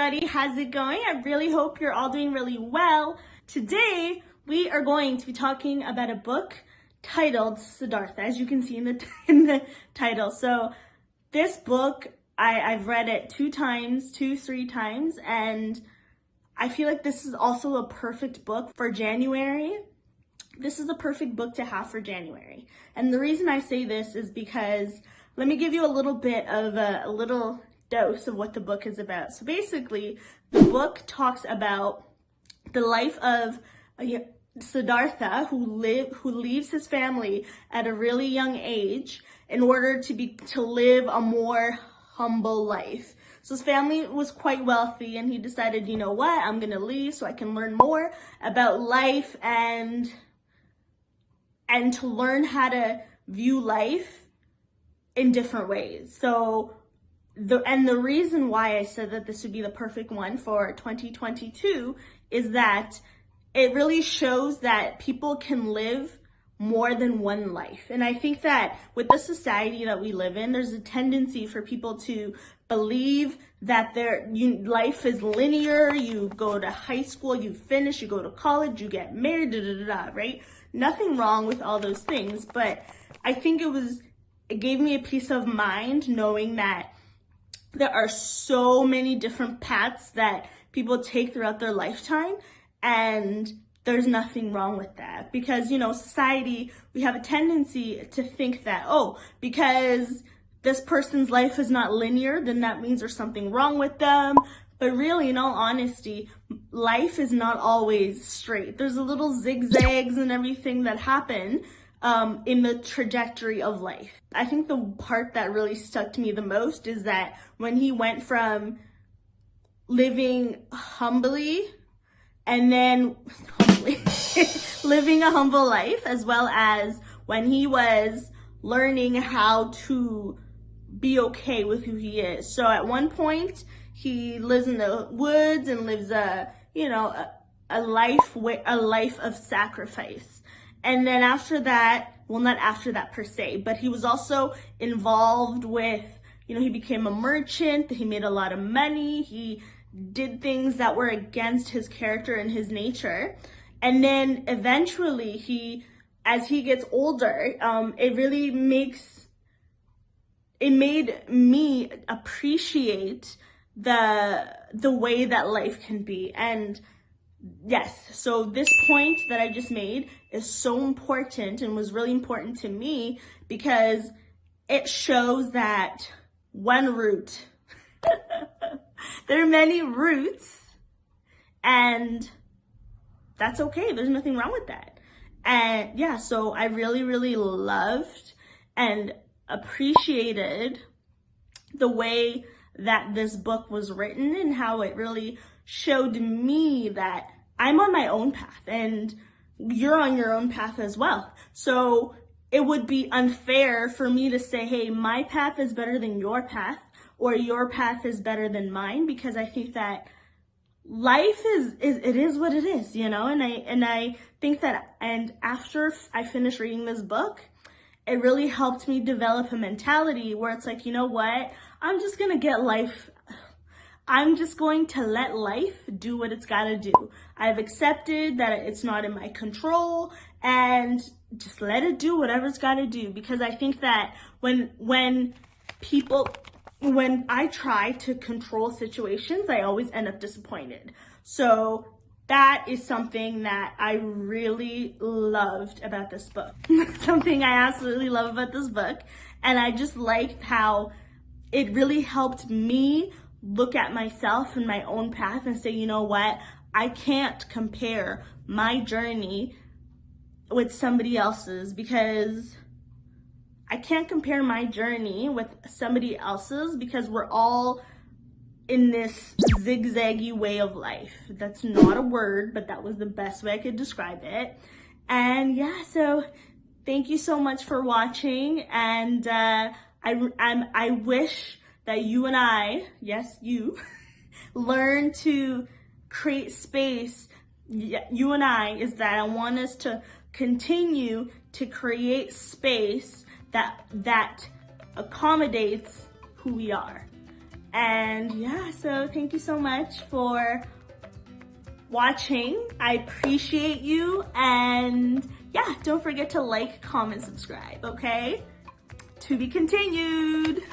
everybody, how's it going? I really hope you're all doing really well. Today we are going to be talking about a book titled Siddhartha, as you can see in the title. So this book, I've read it 3 times, and I feel like this is also a perfect book for January. This is a perfect book to have for January. And the reason I say this is because, let me give you a little bit of a little dose of what the book is about. So basically, the book talks about the life of Siddhartha, who leaves his family at a really young age in order to live a more humble life. So his family was quite wealthy, and he decided, you know what, I'm gonna leave so I can learn more about life and to learn how to view life in different ways. So the reason why I said that this would be the perfect one for 2022 is that it really shows that people can live more than one life. And I think that with the society that we live in, there's a tendency for people to believe that life is linear. You go to high school, you finish, you go to college, you get married, right? Nothing wrong with all those things, but I think it gave me a peace of mind knowing that there are so many different paths that people take throughout their lifetime, and there's nothing wrong with that. Because, society, we have a tendency to think that, because this person's life is not linear, then that means there's something wrong with them. But really, in all honesty, life is not always straight. There's a little zigzags and everything that happen in the trajectory of life. I think the part that really stuck to me the most is that when he went from living humbly and then living a humble life, as well as when he was learning how to be okay with who he is. So at one point, he lives in the woods and lives a life of sacrifice. And then after that, well, not after that per se, but he was also involved with, he became a merchant, he made a lot of money, he did things that were against his character and his nature. And then eventually as he gets older, it made me appreciate the way that life can be. And yes, so this point that I just made is so important and was really important to me because it shows that one route, there are many routes, and that's okay. There's nothing wrong with that. And yeah, so I really, really loved and appreciated the way that this book was written and how it really showed me that I'm on my own path and you're on your own path as well. So it would be unfair for me to say, hey, my path is better than your path, or your path is better than mine, because I think that life is what it is, and I think that, and after I finished reading this book, it really helped me develop a mentality where it's like, you know what, I'm just going to let life do what it's got to do. I've accepted that it's not in my control, and just let it do whatever it's got to do. Because I think that when I try to control situations, I always end up disappointed. So that is something that I really loved about this book. Something I absolutely love about this book. And I just liked how it really helped me look at myself and my own path and say, you know what, I can't compare my journey with somebody else's, because I can't compare my journey with somebody else's, because we're all in this zigzaggy way of life. That's not a word, but that was the best way I could describe it. And yeah, so thank you so much for watching. And I wish that you and I, yes, you, learn to create space. You and I want us to continue to create space that accommodates who we are. And yeah, so thank you so much for watching. I appreciate you. And yeah, don't forget to like, comment, subscribe, okay? To be continued.